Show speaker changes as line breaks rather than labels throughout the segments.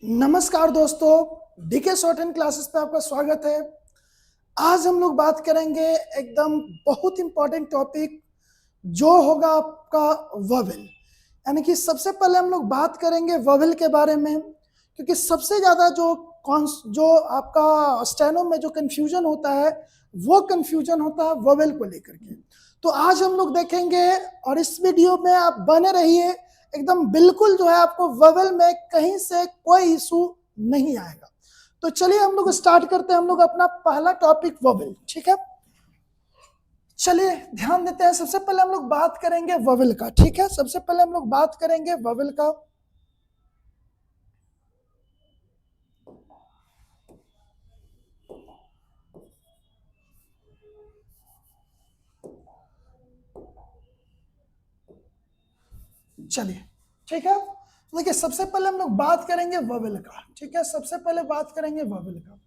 नमस्कार दोस्तों, DK short and classes पे आपका स्वागत है। आज हम लोग बात करेंगे एकदम बहुत इंपॉर्टेंट टॉपिक जो होगा आपका वोवेल। यानी कि सबसे पहले हम लोग बात करेंगे वोवेल के बारे में, क्योंकि सबसे ज़्यादा जो आपका स्टेनो में जो कन्फ्यूजन होता है वो कन्फ्यूजन होता है वोवेल को लेकर के। तो आज हम लोग देखेंगे और इस वीडियो में आप बने रहिए एकदम, बिल्कुल जो है आपको वोवेल में कहीं से कोई इशू नहीं आएगा। तो चलिए हम लोग स्टार्ट करते हैं, हम लोग अपना पहला टॉपिक वोवेल, ठीक है। चलिए ध्यान देते हैं, सबसे पहले हम लोग बात करेंगे वोवेल का, ठीक है। सबसे पहले हम लोग बात करेंगे वोवेल का। चलिए ठीक है, तो देखिए सबसे पहले हम लोग बात करेंगे वोवेल का, ठीक है। सबसे पहले बात करेंगे वोवेल का।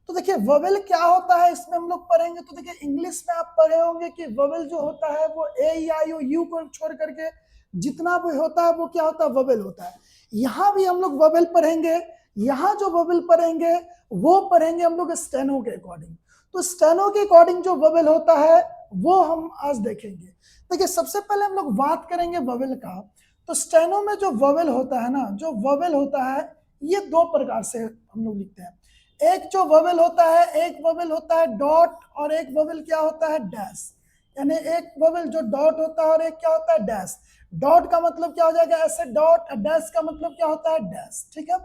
तो देखिए वोवेल क्या होता है इसमें हम लोग पढ़ेंगे। तो देखिए इंग्लिश में आप पढ़े होंगे कि वोवेल जो होता है वो ए ई आई ओ यू को छोड़ करके जितना भी होता है वो क्या होता है, वोवेल होता है। यहाँ भी हम लोग वोवेल पढ़ेंगे। यहाँ जो वोवेल पढ़ेंगे वो पढ़ेंगे हम लोग स्टेनो के अकॉर्डिंग। तो स्टेनो के अकॉर्डिंग जो वोवेल होता है वो हम आज देखेंगे। देखिए सबसे पहले हम लोग बात करेंगे वोवेल का। तो स्टेनो में जो वोवेल होता है ना, जो वोवेल होता है ये दो प्रकार से हम लोग लिखते हैं। एक जो वोवेल होता है, एक वोवेल होता है डॉट और एक वोवेल क्या होता है, डैश। यानी एक वोवेल जो डॉट होता है और एक क्या होता है, डैश। डॉट का मतलब क्या हो जाएगा, ऐसे डॉट, और डैश का मतलब क्या होता है, डैश, ठीक है।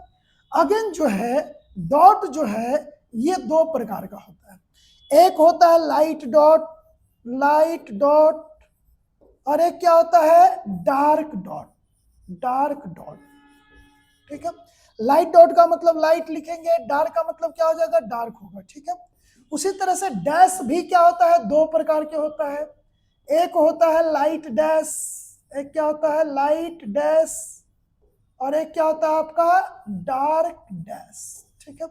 अगेन जो है डॉट जो है ये दो प्रकार का होता है। एक होता है लाइट डॉट, लाइट डॉट, और एक क्या होता है, डार्क डॉट, डार्क डॉट, ठीक है। लाइट डॉट का मतलब लाइट लिखेंगे, डार्क का मतलब क्या हो जाएगा, डार्क होगा, ठीक है। उसी तरह से डैश भी क्या होता है, दो प्रकार के होता है। एक होता है लाइट डैश, एक क्या होता है, लाइट डैश, और एक क्या होता है आपका, डार्क डैश, ठीक है।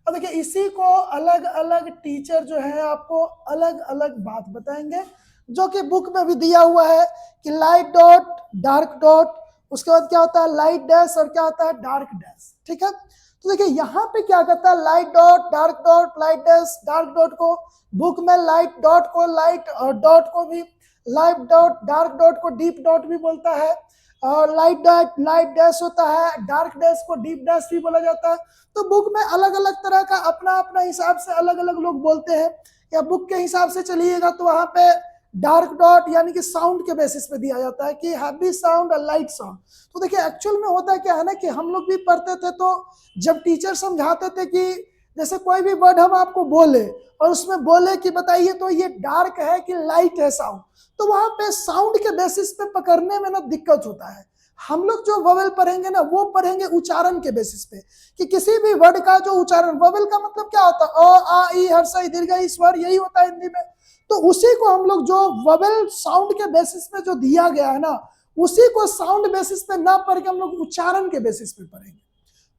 अब देखिए इसी को अलग अलग टीचर जो है आपको अलग अलग बात बताएंगे, जो कि बुक में भी दिया हुआ है कि लाइट डॉट, डार्क डॉट, उसके बाद क्या होता है लाइट डैश, और क्या होता है डार्क डैश, ठीक है। तो देखिए यहाँ पे क्या करता है, light dot, dark dot, light dash, dark dot को बुक में लाइट डॉट को, लाइट डॉट को भी लाइट डॉट, डार्क डॉट को डीप डॉट भी बोलता है, और लाइट डॉट लाइट डैश होता है, डार्क डैश को डीप डैश भी बोला जाता है। तो बुक में अलग अलग तरह का अपना अपना हिसाब से अलग अलग लोग बोलते हैं, या बुक के हिसाब से चलिएगा तो वहां पे डार्क डॉट यानी कि साउंड के बेसिस पे दिया जाता है कि हैवी साउंड और लाइट साउंड। तो देखिए एक्चुअल में होता क्या है ना, कि हम लोग भी पढ़ते थे तो जब टीचर समझाते थे कि जैसे कोई भी वर्ड हम आपको बोले और उसमें बोले कि बताइए तो ये डार्क है कि लाइट है साउंड, तो वहां पे साउंड के बेसिस पे पकड़ने में ना दिक्कत होता है। हम लोग जो वोवेल पढ़ेंगे ना वो पढ़ेंगे उच्चारण के बेसिस पे, कि किसी भी वर्ड का जो उच्चारण, वोवेल का मतलब क्या होता है, अ आ ई हर्ष ई दीर्घ ई स्वर, यही होता है हिंदी में। तो उसी को हम लोग जो वोवेल साउंड के बेसिस पे जो दिया गया है ना, उसी को साउंड बेसिस पे ना पढ़ के हम लोग उच्चारण के बेसिस पे पढ़ेंगे।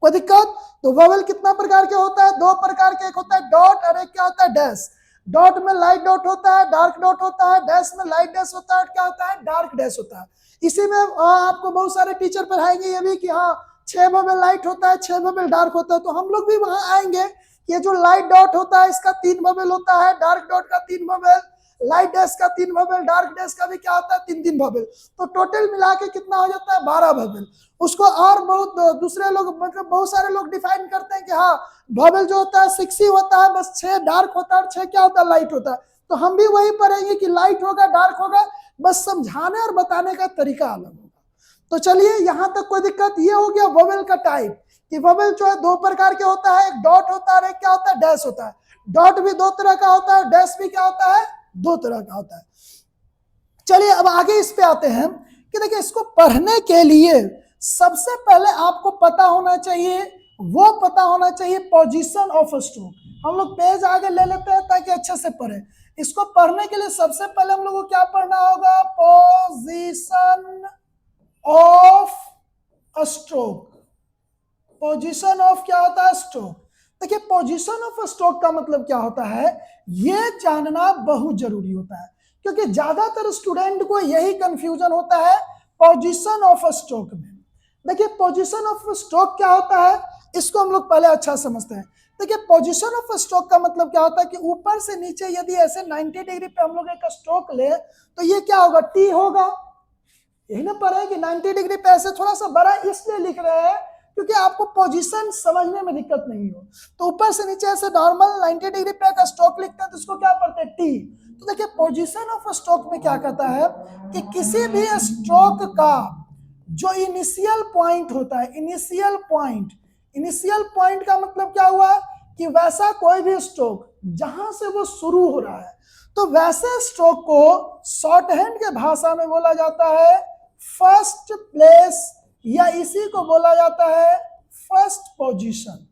कोई दिक्कत? तो वोवेल कितना प्रकार के होता है, दो प्रकार के, एक होता है डॉट और एक क्या होता है, डैश। डॉट में लाइट डॉट होता है, डार्क डॉट होता है, डैश में लाइट डैश होता है, और क्या होता है, डार्क डैश होता है। इसी में आपको बहुत सारे टीचर पढ़ाएंगे ये भी कि हाँ 6 वोवेल लाइट होता है, 6 वोवेल डार्क होता है। तो हम लोग भी वहां आएंगे, ये जो लाइट डॉट होता है इसका 3 वोवेल होता है, डार्क डॉट का 3 वोवेल, लाइट डैश का 3 वोवेल, डार्क डैश का भी क्या होता है, 3 3 वोवेल। तो टोटल मिला के कितना हो जाता है, 12 वोवेल। उसको और बहुत दूसरे लोग, मतलब बहुत सारे लोग डिफाइन करते हैं कि हाँ वोवेल जो होता है 6 ही होता है, बस 6 डार्क होता है और 6 क्या होता है, लाइट होता है। तो हम भी वही पढ़ेंगे कि लाइट होगा, डार्क होगा, बस समझाने और बताने का तरीका अलग होगा। तो चलिए यहां तक कोई दिक्कत। ये हो गया वोवेल का टाइप, कि वोवेल जो है दो प्रकार के होता है, एक डॉट होता है और एक क्या होता है, डैश होता है। डॉट भी दो तरह का होता है, डैश भी क्या होता है, दो तरह का होता है। चलिए अब आगे इस पे आते हैं कि देखिए इसको पढ़ने के लिए सबसे पहले आपको पता होना चाहिए, वो पता होना चाहिए पोजीशन ऑफ स्ट्रोक। हम लोग पेज आगे ले लेते हैं ताकि अच्छे से पढ़े। इसको पढ़ने के लिए सबसे पहले हम लोग को क्या पढ़ना होगा, position of stroke. Position of क्या होता है, स्ट्रोक। देखिए पोजीशन ऑफ स्ट्रोक का मतलब क्या होता है, ये जानना बहुत जरूरी होता है, क्योंकि ज्यादातर स्टूडेंट को यही कंफ्यूजन होता है पोजीशन ऑफ स्ट्रोक में। देखिए पोजीशन ऑफ स्ट्रोक क्या होता है, इसको हम लोग पहले अच्छा समझते हैं। देखिए पोजीशन ऑफ स्ट्रोक का मतलब क्या होता है कि ऊपर से नीचे यदि ऐसे 90 डिग्री पे हम लोग एक स्ट्रोक ले तो ये क्या होगा, टी होगा। यही ना पढ़ा है कि 90 डिग्री पे ऐसे थोड़ा सा बड़ा इसलिए लिख रहे हैं क्योंकि आपको पोजीशन समझने में दिक्कत नहीं हो। तो ऊपर से नीचे ऐसे नॉर्मल 90 डिग्री पे अगर स्ट्रोक लिखते हैं तो इसको क्या पढ़ते हैं, टी। तो देखिए पोजीशन ऑफ स्ट्रोक में क्या कहता है कि किसी भी स्ट्रोक का जो इनिशियल पॉइंट होता है, इनिशियल पॉइंट का मतलब क्या हुआ कि वैसा कोई भी स्ट्रोक जहां से वो शुरू हो रहा है, तो वैसे स्ट्रोक को शॉर्ट हैंड के भाषा में बोला जाता है फर्स्ट प्लेस, या इसी को बोला जाता है फर्स्ट पोजीशन।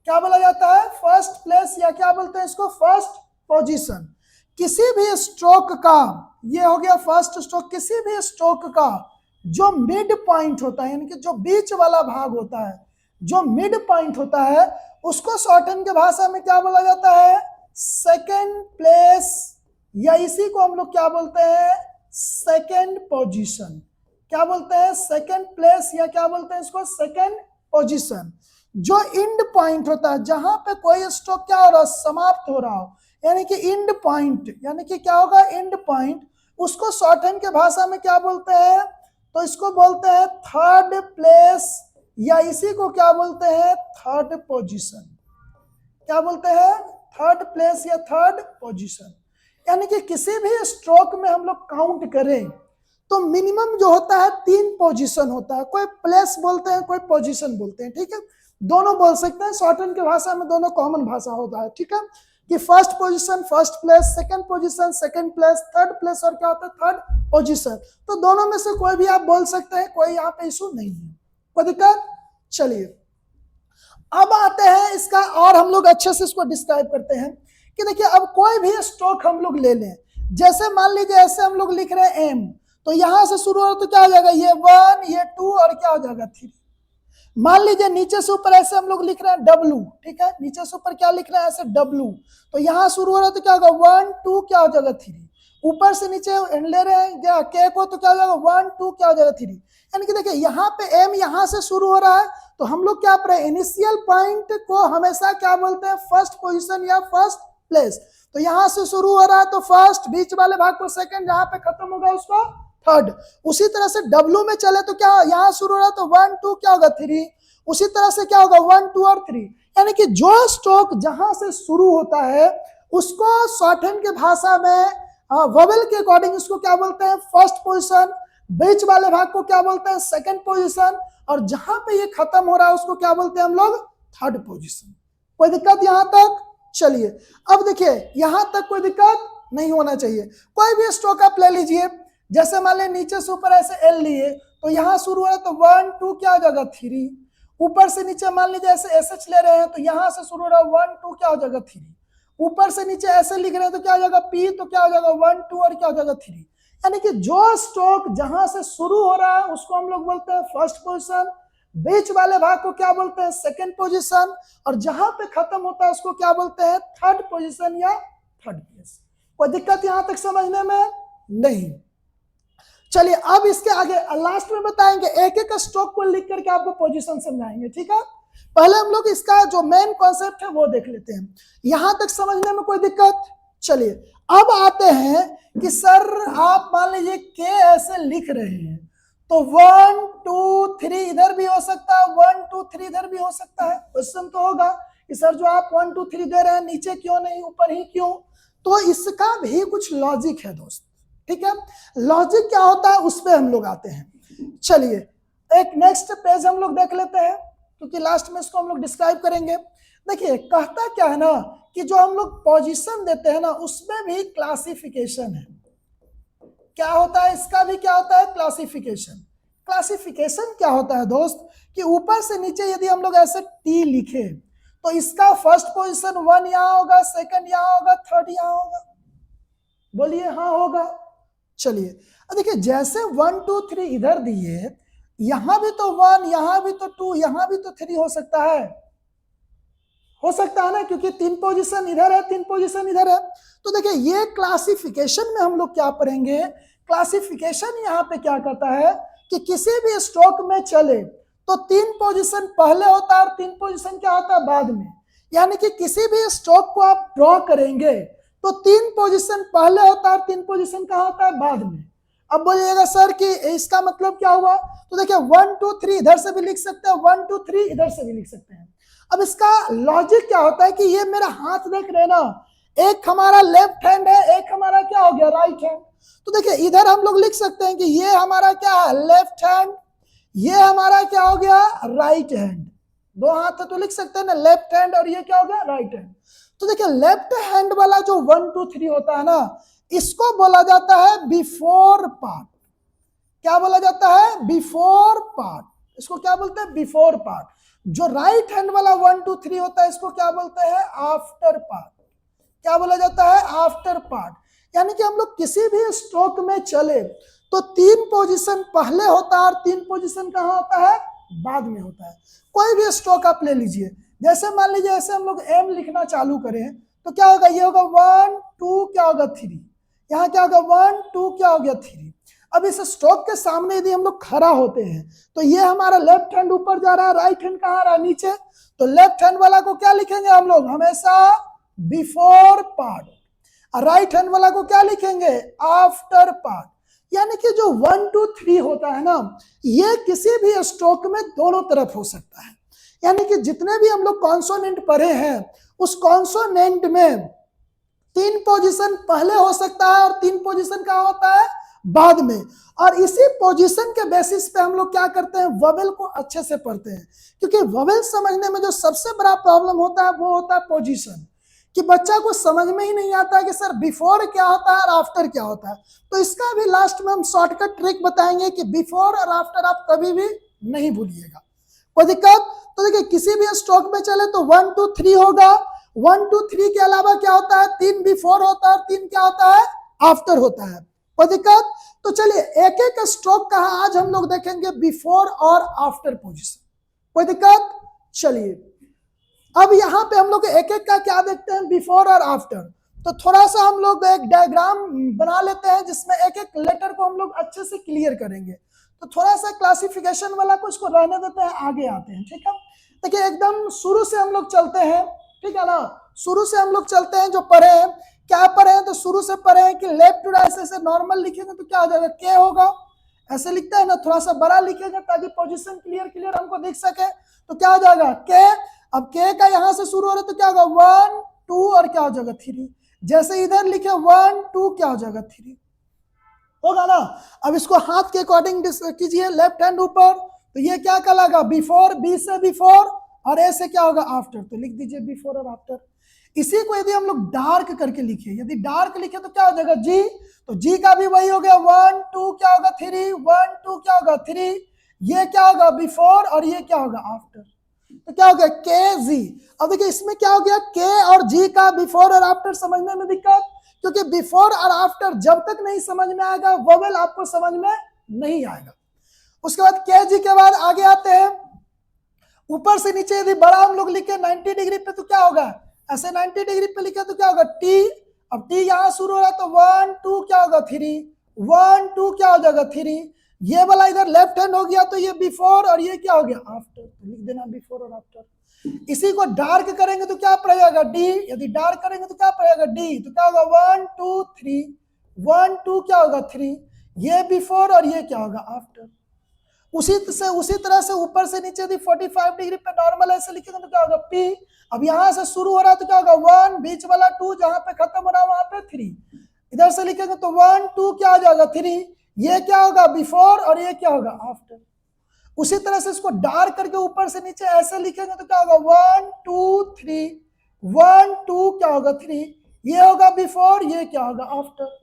क्या बोला जाता है, फर्स्ट प्लेस, या क्या बोलते हैं इसको, फर्स्ट पोजीशन। किसी भी स्ट्रोक का, ये हो गया फर्स्ट स्ट्रोक, किसी भी स्ट्रोक का जो मिड पॉइंट होता है, यानी कि जो बीच वाला भाग होता है, जो मिड पॉइंट होता है, उसको शॉर्ट हैंड के भाषा में क्या बोला जाता है, सेकेंड प्लेस, या इसी को हम लोग क्या बोलते हैं, सेकेंड पोजीशन। क्या बोलते हैं, सेकेंड प्लेस, या क्या बोलते हैं इसको, सेकेंड पोजीशन। जो इंड पॉइंट होता है, जहां पे कोई स्ट्रोक क्या हो रहा है, समाप्त हो रहा हो, यानी कि इंड पॉइंट, यानी कि क्या होगा, इंड पॉइंट, उसको शॉर्ट हैंड के भाषा में क्या बोलते हैं, तो इसको बोलते हैं थर्ड प्लेस, या इसी को क्या बोलते हैं, थर्ड पोजीशन। क्या बोलते हैं, थर्ड प्लेस या थर्ड पोजीशन। यानी कि किसी भी स्ट्रोक में हम लोग काउंट करें तो मिनिमम जो होता है 3 पोजीशन होता है। कोई प्लेस बोलते हैं, कोई पोजीशन बोलते हैं, ठीक है, दोनों बोल सकते हैं, शॉर्ट हैंड की भाषा में दोनों कॉमन भाषा होता है, ठीक है, कि first position first place, second position second place, third place, और क्या होता है, थर्ड पोजीशन। तो दोनों में से कोई भी आप बोल सकते हैं, कोई यहाँ पे इशू नहीं है, कोई दिक्कत। चलिए अब आते हैं इसका, और हम लोग अच्छे से इसको डिस्क्राइब करते हैं कि देखिए अब कोई भी स्ट्रोक हम लोग ले लें, जैसे मान लीजिए ऐसे हम लोग लिख रहे हैं एम, तो यहां से शुरू हो तो क्या हो जाएगा, ये 1, ये 2, और क्या हो जाएगा 3। मान लीजिए नीचे से ऊपर ऐसे हम लोग लिख रहे हैं डब्लू, ठीक है, नीचे से ऊपर क्या लिख रहे हैं, ऐसे डब्लू, तो यहां शुरू हो रहा है तो क्या होगा 1 2, क्या हो जाएगा 3। ऊपर से नीचे ले रहे हैं क्या के को, तो क्या हो जाएगा 1 2, क्या हो जाएगा 3। यानी कि देखिए यहाँ पे एम यहां से शुरू हो रहा है, तो हम लोग क्या पढ़े, इनिशियल पॉइंट को हमेशा क्या बोलते हैं, फर्स्ट पोजीशन या फर्स्ट प्लेस। तो यहां से शुरू हो रहा है तो फर्स्ट, बीच वाले भाग को सेकंड, जहां पे खत्म होगा उसको थर्ड। उसी तरह से डब्लू में चले तो क्या, यहाँ शुरू हो रहा है तो 1 2, क्या होगा 3। उसी तरह से क्या होगा 1 2 और 3। यानी कि जो स्ट्रोक जहां से शुरू होता है उसको शॉर्ट हैंड के भाषा में वोवेल के अकॉर्डिंग उसको क्या बोलते हैं, फर्स्ट पोजीशन, बीच वाले भाग को क्या बोलते हैं, सेकंड पोजीशन, और जहां पे ये खत्म हो रहा है उसको क्या बोलते हैं हम लोग, थर्ड पोजीशन। कोई दिक्कत यहां तक। चलिए अब देखिए यहां तक कोई दिक्कत नहीं होना चाहिए। कोई भी स्ट्रोक आप ले लीजिए, जैसे मान लें नीचे से ऊपर ऐसे एल लिए, तो यहां शुरू हो रहा है तो 1 2, क्या हो जाएगा 3। ऊपर से नीचे मान लीजिए ऐसे एस एच ले रहे हैं, तो यहां से शुरू हो रहा है 1 2, क्या हो जाएगा 3। ऊपर से नीचे ऐसे लिख रहे हैं तो क्या हो जाएगा पी, तो क्या हो जाएगा 1 2, और क्या हो जाएगा 3। यानी कि जो स्ट्रोक जहां से शुरू हो रहा है उसको हम लोग बोलते हैं फर्स्ट पोजीशन, बीच वाले भाग को क्या बोलते हैं, सेकंड पोजीशन, और जहां पे खत्म होता है उसको क्या बोलते हैं, थर्ड पोजीशन या थर्ड प्लेस। कोई दिक्कत यहां तक समझने में नहीं। चलिए अब इसके आगे लास्ट में बताएंगे, एक एक स्ट्रोक को लिख करके आपको पोजीशन समझाएंगे, ठीक है। पहले हम लोग इसका जो मेन कॉन्सेप्ट है वो देख लेते हैं, यहां तक समझने में कोई दिक्कत। चलिए अब आते हैं कि सर आप मान लीजिए के ऐसे लिख रहे हैं, तो 1 2 3 इधर भी हो सकता है, 1 2 3 इधर भी हो सकता है। क्वेश्चन तो होगा कि सर जो आप 1 2 3 दे रहे हैं नीचे क्यों नहीं ऊपर ही क्यों, तो इसका भी कुछ लॉजिक है दोस्त, ठीक है। लॉजिक क्या होता है उस पर हम लोग आते हैं। चलिए एक नेक्स्ट पेज हम लोग देख लेते हैं, क्योंकि लास्ट में इसको हम लोग डिस्क्राइब करेंगे। देखिए कहता क्या है ना कि जो हम लोग पोजीशन देते हैं ना उसमें भी क्लासिफिकेशन है। क्या होता है इसका भी, क्या होता है, क्लासिफिकेशन। क्लासिफिकेशन क्या होता है दोस्त कि ऊपर से नीचे यदि हम लोग ऐसे टी लिखे तो इसका फर्स्ट पोजीशन 1 यहाँ होगा, सेकंड यहाँ होगा, थर्ड यहाँ होगा। बोलिए हाँ होगा। चलिए देखिए जैसे 1 2 3 इधर दिए, यहां भी तो 1, यहां भी तो 2, यहां भी तो 3 हो सकता है ना, क्योंकि 3 पोजीशन इधर है, 3 पोजीशन इधर है। तो देखिए ये क्लासिफिकेशन में हम लोग क्या पढ़ेंगे, क्लासिफिकेशन यहाँ पे क्या कहता है कि किसी भी स्ट्रोक में चले तो 3 पोजीशन पहले होता है और 3 पोजीशन क्या होता है बाद में। यानी कि किसी भी स्ट्रोक को आप ड्रॉ करेंगे तो 3 पोजीशन पहले होता है और 3 पोजीशन कहाँ होता है बाद में। अब बोलिएगा सर कि इसका मतलब क्या हुआ, तो देखिए 1 2 3 इधर से भी लिख सकते हैं, 1 2 3 इधर से भी लिख सकते हैं। अब इसका लॉजिक क्या होता है कि ये मेरा हाथ देख रहे ना, एक हमारा लेफ्ट हैंड है, एक हमारा क्या हो गया राइट हैंड। तो देखिए इधर हम लोग लिख सकते हैं कि ये हमारा क्या है लेफ्ट हैंड, ये हमारा क्या हो गया राइट हैंड। दो हाथ है तो लिख सकते हैं ना लेफ्ट हैंड और ये क्या हो गया राइट हैंड। तो देखिए लेफ्ट हैंड वाला जो 1 2 3 होता है ना, इसको बोला जाता है बिफोर पार्ट। क्या बोला जाता है बिफोर पार्ट, इसको क्या बोलते हैं बिफोर पार्ट। जो राइट हैंड वाला 1 2 3 होता है इसको क्या बोलते हैं आफ्टर पार्ट। क्या बोला जाता है आफ्टर पार्ट। यानी कि हम लोग किसी भी स्ट्रोक में चले तो 3 पोजीशन पहले होता है और 3 पोजीशन कहाँ होता है बाद में होता है। कोई भी स्ट्रोक आप ले लीजिए, जैसे मान लीजिए ऐसे हम लोग एम लिखना चालू करें तो क्या होगा, ये होगा 1 2 क्या होगा 3, यहाँ क्या होगा 1 2 क्या हो गया 3। अब इस स्ट्रोक के सामने यदि हम लोग खड़ा होते हैं तो ये हमारा लेफ्ट हैंड ऊपर जा रहा है, राइट हैंड कहाँ आ रहा है नीचे। तो लेफ्ट हैंड वाला को क्या लिखेंगे हम लोग हमेशा बिफोर पार्ट, राइट हैंड वाला को क्या लिखेंगे आफ्टर पार्ट। यानी कि जो 1 2 3 होता है ना, ये किसी भी स्ट्रोक में दोनों तरफ हो सकता है। यानी कि जितने भी हम लोग कॉन्सोनेंट पढ़े हैं उस कॉन्सोनेंट में 3 पोजीशन पहले हो सकता है और 3 पोजीशन का होता है बाद में। और इसी पोजीशन के बेसिस पे हम लोग क्या करते हैं वोवेल को अच्छे से पढ़ते हैं, क्योंकि वोवेल समझने में जो सबसे बड़ा प्रॉब्लम होता है वो होता है पोजीशन, कि बच्चा को समझ में ही नहीं आता है कि सर बिफोर क्या होता है और आफ्टर क्या होता है। तो इसका भी लास्ट में हम शॉर्टकट ट्रिक बताएंगे कि बिफोर और आफ्टर आप कभी भी नहीं भूलिएगा। कोई दिक्कत। तो देखिए किसी भी स्ट्रोक में चले तो 1 2 3 होगा, 1 2 3 के अलावा क्या होता है 3 बिफोर होता है और 3 क्या होता है आफ्टर होता है। कोई दिक्कत। तो चलिए एक एक स्ट्रोक का आज हम लोग देखेंगे बिफोर और आफ्टर पोजीशन। कोई दिक्कत। चलिए अब यहाँ पे हम लोग एक एक का क्या देखते हैं बिफोर और आफ्टर। तो थोड़ा सा हम लोग एक डायग्राम बना लेते हैं जिसमें एक एक लेटर को हम लोग अच्छे से क्लियर करेंगे। तो थोड़ा सा क्लासिफिकेशन वाला को इसको रहने देते हैं, आगे आते हैं। ठीक है, देखिए एकदम शुरू से हम लोग चलते हैं, ठीक है ना। शुरू से हम लोग चलते हैं, जो पढ़े हैं क्या पढ़े हैं, तो शुरू से पढ़े हैं कि लेफ्ट टू राइट से नॉर्मल लिखेंगे तो क्या हो जाएगा के होगा, ऐसे लिखते हैं ना, थोड़ा सा बड़ा लिखेंगे ताकि पोजीशन क्लियर हमको दिख सके। तो क्या हो जाएगा के। अब के का यहाँ से शुरू हो रहा है तो क्या होगा 1 2 और क्या हो जाएगा 3। जैसे इधर लिखे 1 2 क्या हो जाएगा 3 होगा ना। अब इसको हाथ के अकॉर्डिंग कीजिए, लेफ्ट हैंड ऊपर, तो ये क्या कहलाएगा बिफोर, बी से बिफोर और ए से क्या होगा आफ्टर। तो लिख दीजिए बिफोर और आफ्टर। इसी को यदि हम लोग डार्क करके लिखे, यदि डार्क लिखे तो क्या हो जाएगा जी। तो जी का भी वही हो गया 1 2 क्या होगा 3, 1 2 क्या होगा 3, ये क्या होगा बिफोर और ये क्या होगा आफ्टर। तो क्या हो गया के जी। अब देखिए इसमें क्या हो गया के और जी का बिफोर और आफ्टर समझने में दिक्कत, क्योंकि बिफोर और आफ्टर जब तक नहीं समझ में आएगा वोवेल आपको समझ में नहीं आएगा। उसके बाद के जी के बाद आगे आते हैं, ऊपर से नीचे यदि बड़ा हम लोग लिखे 90 डिग्री पे तो क्या होगा, ऐसे 90 डिग्री पे लिखे तो क्या होगा टी। अब टी यहां शुरू हो रहा है तो 1 2 क्या होगा 3, 1 2 क्या हो जाएगा 3। ये वाला इधर लेफ्ट हैंड हो गया तो ये बिफोर और ये क्या हो गया आफ्टर, तो लिख देना बिफोर और आफ्टर। इसी को डार्क करेंगे तो क्या पड़ेगा डी, यदि डार्क करेंगे तो क्या पड़ेगा डी, तो क्या होगा 1 2 3, 1 2 क्या होगा 3, ये बिफोर और ये क्या होगा आफ्टर। उसी तरह से ऊपर से नीचे यदि 45 डिग्री पे नॉर्मल ऐसे लिखेंगे तो क्या होगा पी। अब यहां से शुरू हो रहा है तो क्या होगा 1, बीच वाला 2, जहां पे खत्म हो रहा है वहां पे 3, इधर से लिखेंगे तो 1 2 क्या हो जाएगा 3, ये क्या होगा बिफोर और ये क्या होगा आफ्टर। उसी तरह से इसको डार्क करके ऊपर से नीचे ऐसे लिखेंगे तो क्या होगा 1 2 3, 1 2 क्या होगा 3, ये होगा बिफोर ये क्या होगा आफ्टर।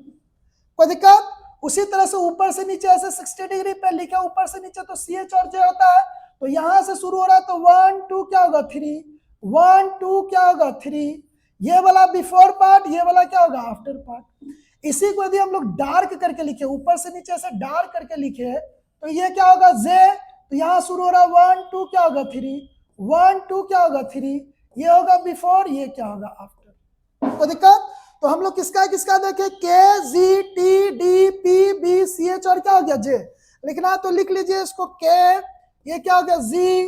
कोई दिक्कत। उसी तरह से ऊपर से नीचे ऐसे 60 डिग्री पे लिखे ऊपर से नीचे तो सी एच और जे होता है, तो यहां से शुरू हो रहा है तो 1 2 क्या होगा 3, 1 2 क्या होगा 3, ये वाला बिफोर पार्ट ये वाला क्या होगा आफ्टर पार्ट। इसी को यदि हम लोग डार्क करके लिखे, ऊपर से नीचे ऐसे डार्क करके लिखे तो ये क्या होगा जे, तो यहाँ शुरू हो रहा है 1 2 क्या होगा 3, 1 2 क्या होगा 3, ये होगा बिफोर ये क्या होगा आफ्टर। कोई दिक्कत। तो हम लोग किसका किसका देखे के G T D P B C H और क्या हो गया जे। लिखना तो लिख लीजिए इसको के ये क्या हो गया जी,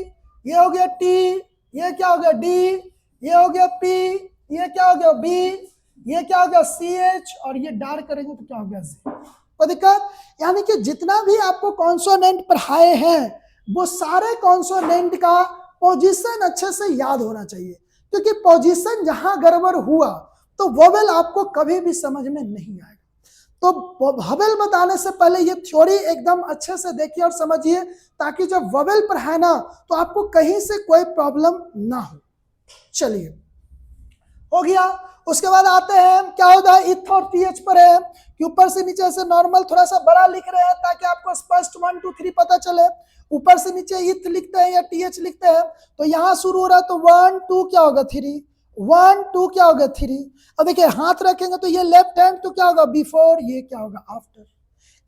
ये हो गया टी, ये क्या हो गया डी, ये हो गया पी, ये क्या हो गया बी, ये क्या हो गया सी एच, और ये डार्क करेंगे तो क्या हो गया जी। कोई दिक्कत? यानी कि जितना भी आपको कॉन्सोनेंट पढ़ाए हैं वो सारे कॉन्सोनेंट का पोजीशन अच्छे से याद होना चाहिए, क्योंकि पोजीशन जहां गड़बड़ हुआ तो वोवेल आपको कभी भी समझ में नहीं आएगा। तो वोवेल बताने से पहले ये थ्योरी एकदम अच्छे से देखिए और समझिए, ताकि जब वोवेल पढ़ाए ना तो आपको कहीं से कोई प्रॉब्लम ना हो। चलिए, हो गया। उसके बाद आते हैं, क्या होता है इथ और टीएच पर है कि ऊपर से नीचे से नॉर्मल थोड़ा सा बड़ा लिख रहे हैं ताकि आपको स्पष्ट 1 2 3 पता चले। ऊपर से नीचे इथ लिखते हैं या टीएच लिखते हैं, तो यहां शुरू हो रहा है तो 1 2 क्या होगा 3, 1 2 क्या होगा 3। अब देखिए हाथ रखेंगे तो ये लेफ्ट हैंड, तो क्या होगा बिफोर, ये क्या होगा आफ्टर।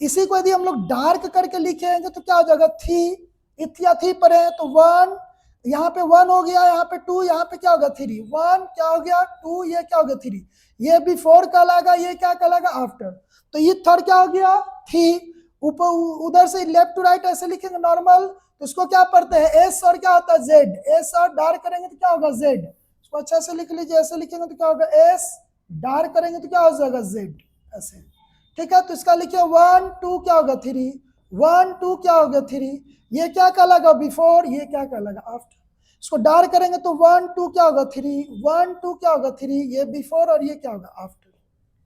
इसी को यदि हम लोग डार्क करके लिखेंगे तो क्या हो जाएगा थी, इथ या थी पर है तो 1, यहाँ पे 1 हो गया, यहाँ पे 2, यहाँ पे क्या होगा 3, 1 क्या हो गया 2, ये क्या हो गया 3, ये बिफोर कहलाएगा, ये क्या कहलाएगा आफ्टर। तो ये थर्ड क्या हो गया थी। ऊपर उधर से लेफ्ट टू राइट ऐसे लिखेंगे नॉर्मल, तो उसको क्या पढ़ते हैं एस और क्या होता है जेड, एस और डार्क करेंगे तो क्या होगा जेड। इसको अच्छा से लिख लीजिए, ऐसे लिखेंगे तो क्या होगा एस, डार्क करेंगे तो क्या हो जाएगा जेड, ऐसे। ठीक है, तो इसका लिखिए 1 2 क्या होगा 3, 1 2 क्या होगा 3, ये क्या कहलाएगा बिफोर, ये क्या कहलाएगा आफ्टर। इसको डार्क करेंगे तो 1 2 क्या होगा 3, 1 2 क्या होगा 3, ये बिफोर और ये क्या होगा आफ्टर।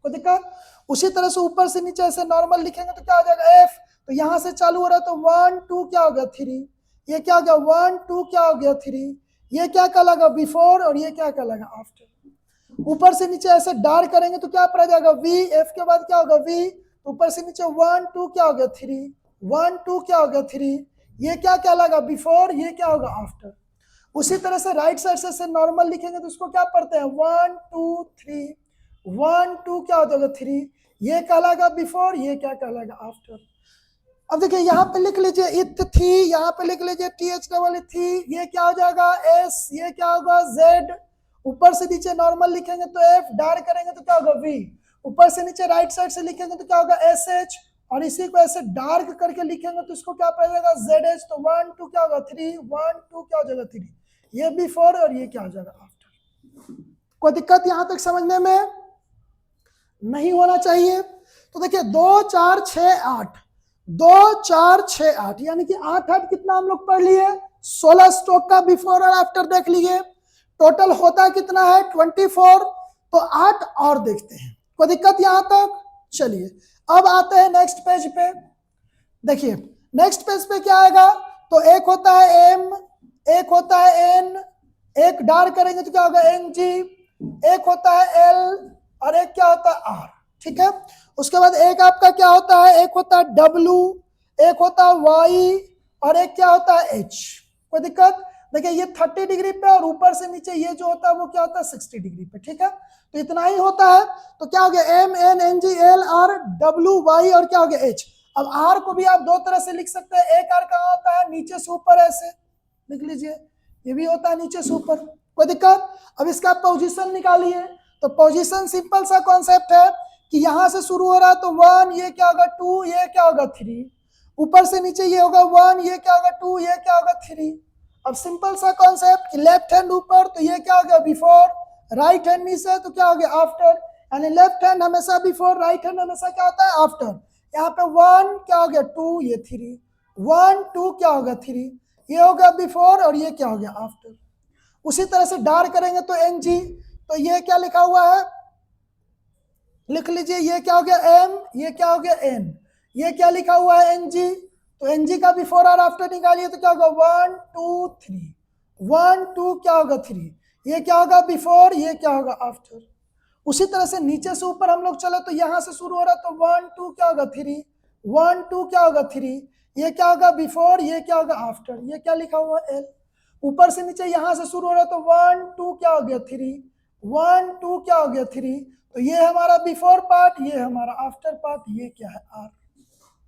कोई दिक्कत? उसी तरह से ऊपर से नीचे ऐसे नॉर्मल लिखेंगे तो क्या हो जाएगा एफ, तो यहां से चालू हो रहा है तो 1 2 क्या हो गया 3, ये क्या हो गया 1 2 क्या हो गया 3, ये क्या कहलाएगा बिफोर और ये क्या कहलाएगा आफ्टर। ऊपर से नीचे ऐसे डार्क करेंगे तो क्या पड़ा जाएगा वी, एफ के बाद क्या होगा वी, ऊपर से नीचे 1 2 क्या हो गया 3, 1 2 क्या हो गया 3, ये क्या कहलाएगा बिफोर, ये क्या होगा आफ्टर। उसी तरह से राइट साइड से नॉर्मल लिखेंगे तो उसको क्या पढ़ते हैं 1 2 3, 1 2 क्या हो जाएगा 3, ये कहलाएगा बिफोर, ये क्या कहलाएगा आफ्टर। अब देखिए यहाँ पे लिख लीजिए इथ थी, यहाँ पे लिख लीजिए टी एच डबल थी, ये क्या हो जाएगा एस, ये क्या होगा जेड। ऊपर से नीचे नॉर्मल लिखेंगे तो एफ, डार्क करेंगे तो क्या होगा वी, ऊपर से नीचे राइट साइड से लिखेंगे तो क्या होगा एस एच, और इसी को ऐसे डार्क करके लिखेंगे तो इसको क्या पड़ेगा जेड एच। तो 1 2 क्या होगा 3, 1 2 क्या हो जाएगा 3, ये बिफोर और ये क्या हो जाएगा आफ्टर। कोई दिक्कत यहां तक समझने में नहीं होना चाहिए। तो देखिए 2 4 6 8, 2 4 6 8, यानी कि 8 8 कितना हम लोग पढ़ लिए, 16 स्ट्रोक का बिफोर और आफ्टर देख लिए। टोटल होता कितना है 24, तो 8 और देखते हैं। कोई दिक्कत यहां तक? चलिए अब आते हैं नेक्स्ट पेज पे। देखिए नेक्स्ट पेज पे क्या आएगा, तो एक होता है एम, एक होता है एन, एक डार्क करेंगे तो क्या होगा एन जी, एक होता है एल और एक क्या होता है आर। ठीक है, उसके बाद एक आपका क्या होता है, एक होता है डब्लू, एक होता है वाई और एक क्या होता है एच। कोई दिक्कत? देखिए ये 30 डिग्री पे और ऊपर से नीचे ये जो होता है वो क्या होता है 60 डिग्री पे। ठीक है, तो इतना ही होता है। तो क्या हो गया M N N G L R W Y और क्या हो गया एच। अब आर को भी आप दो तरह से लिख सकते हैं, एक आर कहाँ होता है नीचे से ऊपर, ऐसे लिख लीजिए, ये भी होता है नीचे से ऊपर। कोई दिक्कत? अब इसका पोजीशन निकालिए। तो पोजीशन सिंपल सा कॉन्सेप्ट है कि यहां से शुरू हो रहा है तो 1, ये क्या होगा 2, ये क्या होगा 3, ऊपर से नीचे ये होगा 1, ये क्या होगा 2, ये क्या होगा 3। अब सिंपल सा कॉन्सेप्ट कि लेफ्ट हैंड ऊपर तो ये क्या हो गया बिफोर, राइट हैंड नीचे तो क्या हो गया आफ्टर, यानी लेफ्ट हैंड हमेशा बिफोर, राइट हैंड हमेशा क्या होता है आफ्टर। यहाँ पे 1 क्या हो गया 2, ये 3, 1 2 क्या होगा 3, ये हो गया बिफोर और ये क्या हो गया आफ्टर। उसी तरह से डार्क करेंगे तो एन जी, तो ये क्या लिखा हुआ है लिख लीजिए, ये क्या हो गया एम, ये क्या हो गया एन, ये क्या लिखा हुआ है एन जी। तो एन जी का बिफोर और आफ्टर निकालिए तो क्या होगा 1 2 3, 1 2 क्या होगा 3, ये क्या होगा बिफोर, ये क्या होगा आफ्टर। उसी तरह से नीचे से ऊपर हम लोग चले तो यहां से शुरू हो रहा तो 1 2 क्या होगा 3, 1 2 क्या होगा 3, ये क्या होगा बिफोर, ये क्या होगा आफ्टर, ये क्या लिखा हुआ एल। ऊपर से नीचे यहां से शुरू हो रहा तो 1 2 क्या हो गया 3, 1 2 क्या हो गया 3, तो ये हमारा बिफोर पार्ट, ये हमारा आफ्टर पार्ट, ये क्या है आर।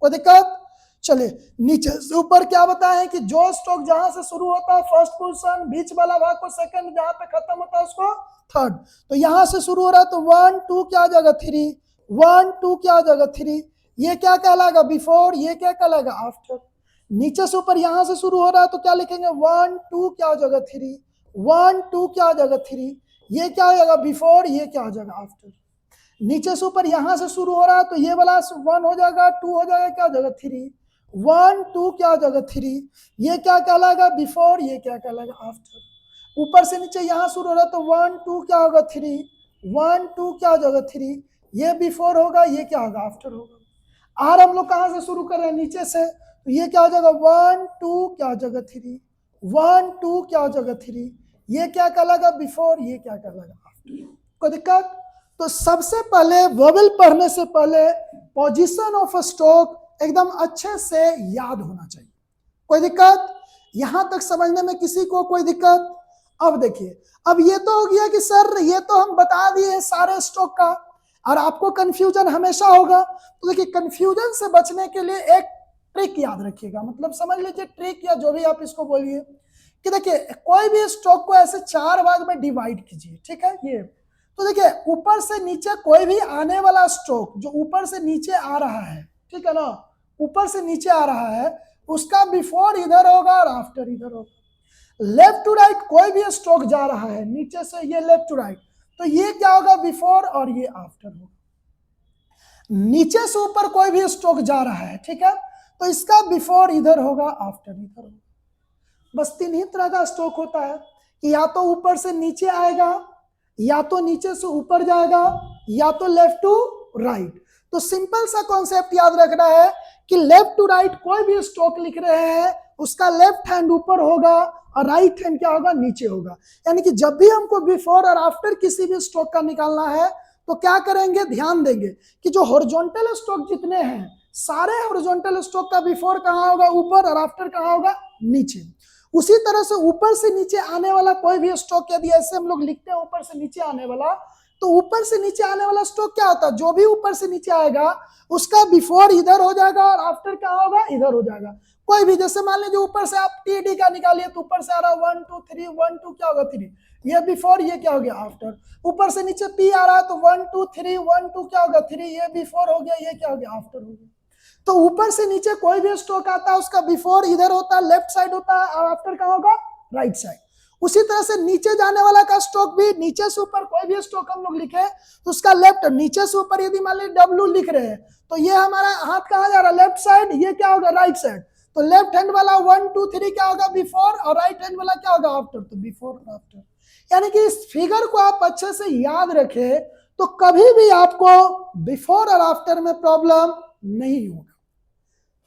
कोई दिक्कत? चलिए नीचे से ऊपर क्या बताएं कि जो स्ट्रोक जहां से शुरू होता है फर्स्ट पोजीशन, बीच वाला भाग को सेकंड, जहां पे खत्म होता है उसको थर्ड। तो यहां से शुरू हो रहा है तो 1 2 क्या आ जाएगा 3, 1 2 क्या आ जाएगा 3, ये क्या कहलाएगा बिफोर, ये क्या कहलाएगा आफ्टर। नीचे से ऊपर यहां से शुरू हो रहा है तो क्या लिखेंगे 1 2 क्या हो जाएगा 3, 1 2 क्या हो जाएगा 3, ये क्या हो जाएगा बिफोर, ये क्या हो जाएगा आफ्टर। नीचे से ऊपर यहां से शुरू हो रहा है तो ये वाला 1 हो जाएगा, 2 हो जाएगा, क्या हो जाएगा 3, 1 2 क्या हो जाएगा 3, ये क्या कहलाएगा बिफोर, ये क्या कहलाएगा आफ्टर। ऊपर से नीचे यहां शुरू हो रहा है तो 1 2 क्या होगा 3, 1 2 क्या हो जाएगा 3, ये बिफोर होगा, ये क्या होगा आफ्टर होगा। और हम लोग कहां से शुरू कर रहे हैं नीचे से, तो ये क्या हो जाएगा 1 2 क्या हो जाएगा 3, 1 2 क्या हो जाएगा 3, ये क्या कहलाएगा बिफोर, ये क्या कहलाएगा आफ्टर। कोई दिक्कत? तो सबसे पहले वोवेल पढ़ने से पहले पोजीशन ऑफ स्ट्रोक एकदम अच्छे से याद होना चाहिए। कोई दिक्कत? यहां तक समझने में किसी को कोई दिक्कत? अब देखिए, अब ये तो हो गया कि सर ये तो हम बता दिए सारे स्ट्रोक का, और आपको कंफ्यूजन हमेशा होगा। तो देखिए, कंफ्यूजन से बचने के लिए एक ट्रिक याद रखिएगा, मतलब समझ लीजिए ट्रिक या जो भी आप इसको बोलिए, कि देखिए कोई भी स्ट्रोक को ऐसे 4 भाग में डिवाइड कीजिए, ठीक है। ये तो देखिए ऊपर से नीचे कोई भी आने वाला स्ट्रोक जो ऊपर से नीचे आ रहा है, ठीक है ना, ऊपर से नीचे आ रहा है, उसका बिफोर इधर होगा और आफ्टर इधर होगा। लेफ्ट टू राइट कोई भी स्ट्रोक जा रहा है नीचे से, ये लेफ्ट टू राइट, तो ये क्या होगा बिफोर और ये आफ्टर होगा। नीचे से ऊपर कोई भी स्ट्रोक जा रहा है, ठीक है, तो इसका बिफोर इधर होगा, आफ्टर इधर होगा। बस 3 ही तरह का स्ट्रोक होता है, कि या तो ऊपर से नीचे आएगा, या तो नीचे से ऊपर जाएगा, या तो लेफ्ट टू राइट। तो सिंपल सा कॉन्सेप्ट याद रखना है कि लेफ्ट टू राइट कोई भी स्ट्रोक लिख रहे हैं, उसका लेफ्ट हैंड ऊपर होगा और राइट हैंड क्या होगा नीचे होगा। यानी कि जब भी हमको बिफोर और आफ्टर किसी भी स्ट्रोक का निकालना है तो क्या करेंगे, ध्यान देंगे कि जो हॉरिजॉन्टल स्ट्रोक जितने हैं, सारे हॉरिजॉन्टल स्ट्रोक का बिफोर कहाँ होगा ऊपर और आफ्टर कहाँ होगा नीचे। उसी तरह से ऊपर से नीचे आने वाला कोई भी स्ट्रोक, यदि ऐसे हम लोग लिखते हैं ऊपर से नीचे आने वाला, तो ऊपर से नीचे आने वाला स्ट्रोक क्या होता है, जो भी ऊपर से नीचे आएगा उसका बिफोर इधर हो जाएगा और आफ्टर कहाँ होगा, इधर हो जाएगा। कोई भी, जैसे मान लीजिए ऊपर से आप टी का निकालिए तो ऊपर से आ रहा 1 2 3, 1 2 क्या होगा 3, ये बिफोर, ये क्या हो गया आफ्टर। ऊपर से नीचे पी आ रहा है तो 1 2 3, 1 2 क्या होगा 3, ये बिफोर हो गया, ये क्या हो गया आफ्टर हो गया। तो ऊपर से नीचे कोई भी स्ट्रोक आता है उसका बिफोर इधर होता है, लेफ्ट साइड होता है, और आफ्टर कहाँ होगा, राइट साइड। उसी तरह से नीचे जाने वाला का स्ट्रोक भी, नीचे से ऊपर कोई भी स्ट्रोक हम लोग लिखे तो उसका लेफ्ट, नीचे से ऊपर यदि मान लीजिए डब्ल्यू लिख रहे हैं तो ये हमारा हाथ कहाँ जा रहा है, लेफ्ट साइड, ये क्या होगा राइट साइड। तो लेफ्ट हैंड वाला 1 2 3 क्या होगा बिफोर, और राइट हैंड वाला क्या होगा आफ्टर, तो बिफोर आफ्टर। यानी कि इस फिगर को आप अच्छे से याद रखें तो कभी भी आपको बिफोर और आफ्टर में प्रॉब्लम नहीं होगा।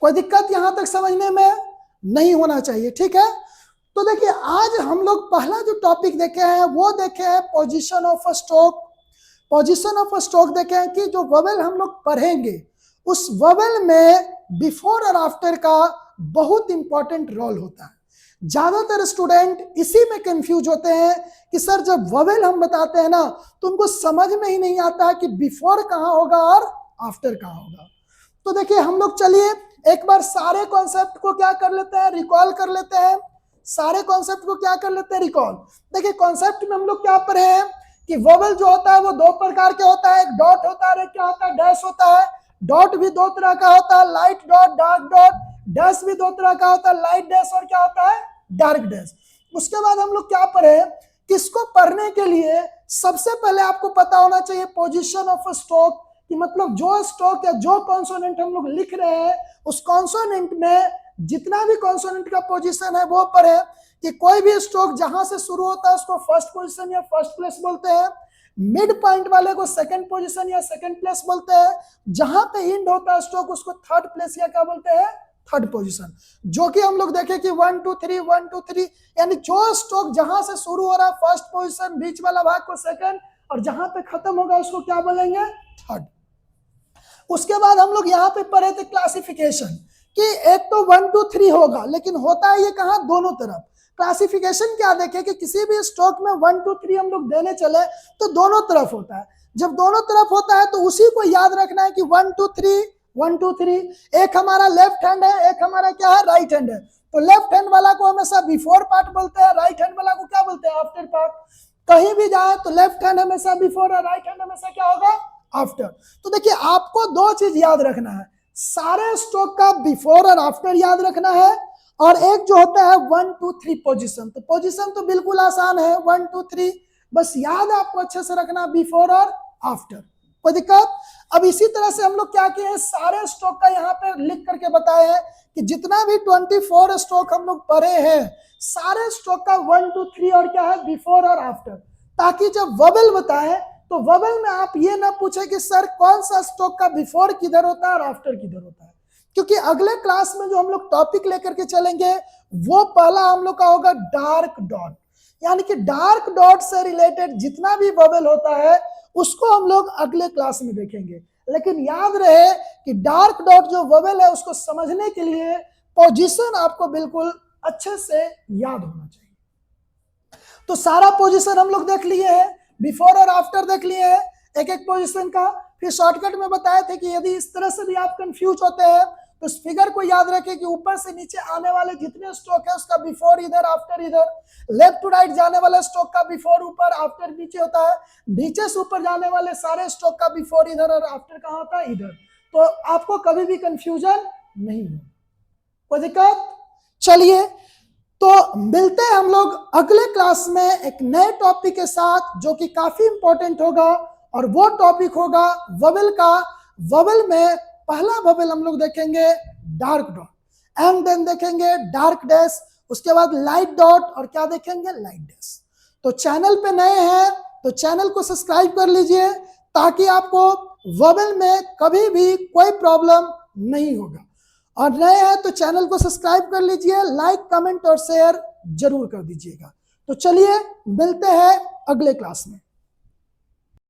कोई दिक्कत यहां तक समझने में नहीं होना चाहिए, ठीक है। तो देखिए आज हम लोग पहला जो टॉपिक देखे हैं वो देखे हैं position of a stroke. Position of a stroke देखे हैं कि जो वोवेल हम लोग पढ़ेंगे उस वोवेल में बिफोर और आफ्टर का बहुत इंपॉर्टेंट रोल होता है। ज्यादातर स्टूडेंट इसी में कंफ्यूज होते हैं कि सर जब वोवेल हम बताते हैं ना तो उनको समझ में ही नहीं आता है कि बिफोर कहाँ होगा और आफ्टर कहाँ होगा। तो देखिए हम लोग चलिए एक बार सारे कॉन्सेप्ट को क्या कर लेते हैं, रिकॉल कर लेते हैं। सारे कॉन्सेप्ट को क्या कर लेते हैं, रिकॉल। देखिए कॉन्सेप्ट में हम लोग क्या पढ़े हैं कि वोवेल जो होता है वो 2 प्रकार के होता है, एक डॉट होता है, एक क्या होता है, डैश होता है। डॉट भी 2 तरह का होता है, light dot, dark dot. Dash भी 2 तरह का होता है, लाइट डैश और क्या होता है, डार्क डैश। उसके बाद हम लोग क्या पढ़े, किसको पढ़ने के लिए सबसे पहले आपको पता होना चाहिए पोजीशन ऑफ स्ट्रोक, कि मतलब जो स्ट्रोक या जो कॉन्सोनेंट हम लोग लिख रहे हैं उस कॉन्सोनेंट में जितना भी कॉन्सोनेंट का पोजीशन है वो पढ़े। कि कोई भी स्ट्रोक जहां से शुरू होता है उसको फर्स्ट पोजीशन या फर्स्ट प्लेस बोलते हैं, मिड पॉइंट वाले को सेकंड पोजीशन या सेकंड प्लेस बोलते हैं, जहां पे एंड होता है स्ट्रोक उसको थर्ड प्लेस या क्या बोलते हैं, थर्ड पोजीशन। जो कि हम लोग देखें कि 1 2 3 1 2 3, यानी जो स्ट्रोक जहां से शुरू हो रहा है फर्स्ट पोजीशन, बीच वाला भाग को सेकंड, और जहां पे खत्म होगा उसको क्या बोलेंगे, थर्ड। उसके बाद हम लोग यहाँ पे पढ़े थे क्लासिफिकेशन, कि एक तो 1 2 3 होगा, लेकिन होता है ये कहाँ, दोनों तरफ। क्लासिफिकेशन क्या देखे कि किसी भी स्ट्रोक में 1 2 3 हम लोग देने चले तो दोनों तरफ होता है। जब दोनों तरफ होता है तो उसी को याद रखना है कि 1 2 3 1 2 3, एक हमारा लेफ्ट हैंड है, एक हमारा क्या है, राइट हैंड है। तो लेफ्ट हैंड वाला को हमेशा बिफोर पार्ट बोलते हैं, राइट हैंड वाला को क्या बोलते हैं, आफ्टर पार्ट। कहीं भी जाए तो लेफ्ट हैंड हमेशा बिफोर और राइट हैंड हमेशा क्या होगा, आफ्टर। तो देखिए आपको 2 चीज याद रखना है, सारे स्ट्रोक का बिफोर और आफ्टर याद रखना है, और एक जो होता है 1 2 3 पोजीशन। तो पोजीशन तो बिल्कुल आसान है, 1 2 3, बस याद आपको अच्छे से रखना बिफोर और आफ्टर, कोई दिक्कत। अब इसी तरह से हम लोग क्या किए हैं, सारे स्ट्रोक का यहाँ पे लिख करके बताए हैं कि जितना भी 24 स्ट्रोक हम लोग पढ़े हैं, सारे स्ट्रोक का 1 2 3 और क्या है, बिफोर और आफ्टर, ताकि जब वबल बताए तो वबल में आप ये ना पूछे कि सर कौन सा स्ट्रोक का बिफोर किधर होता है और आफ्टर किधर होता है, क्योंकि अगले क्लास में जो हम लोग टॉपिक लेकर के चलेंगे वो पहला हम लोग का होगा डार्क डॉट, यानी कि डार्क डॉट से रिलेटेड जितना भी वबल होता है उसको हम लोग अगले क्लास में देखेंगे। लेकिन याद रहे कि डार्क डॉट जो वबल है उसको समझने के लिए पोजीशन आपको बिल्कुल अच्छे से याद होना चाहिए। तो सारा पोजीशन हम लोग देख लिए हैं, बिफोर और आफ्टर देख लिए हैं एक एक पोजीशन का। फिर शॉर्टकट में बताए थे कि यदि इस तरह से भी आप कंफ्यूज होते हैं तो इस फिगर को याद रखें कि ऊपर से नीचे आने वाले जितने स्ट्रोक है उसका बिफोर इधर आफ्टर इधर, लेफ्ट टू राइट जाने वाले स्ट्रोक का बिफोर ऊपर आफ्टर नीचे होता है, नीचे से ऊपर जाने वाले सारे स्ट्रोक का बिफोर इधर और आफ्टर कहाँ होता है, इधर। तो आपको कभी भी कंफ्यूजन नहीं हो, कोई दिक्कत। चलिए तो मिलते हैं हम लोग अगले क्लास में एक नए टॉपिक के साथ जो कि काफी इंपॉर्टेंट होगा, और वो टॉपिक होगा वबल का। वबल में पहला वबल हम लोग देखेंगे डार्क डॉट, एंड देन देखेंगे डार्क डैश, उसके बाद लाइट डॉट, और क्या देखेंगे, लाइट डैश। तो चैनल पे नए हैं तो चैनल को सब्सक्राइब कर लीजिए ताकि आपको वबल में कभी भी कोई प्रॉब्लम नहीं होगा, और नए हैं तो चैनल को सब्सक्राइब कर लीजिए, लाइक कमेंट और शेयर जरूर कर दीजिएगा। तो चलिए मिलते हैं अगले क्लास में।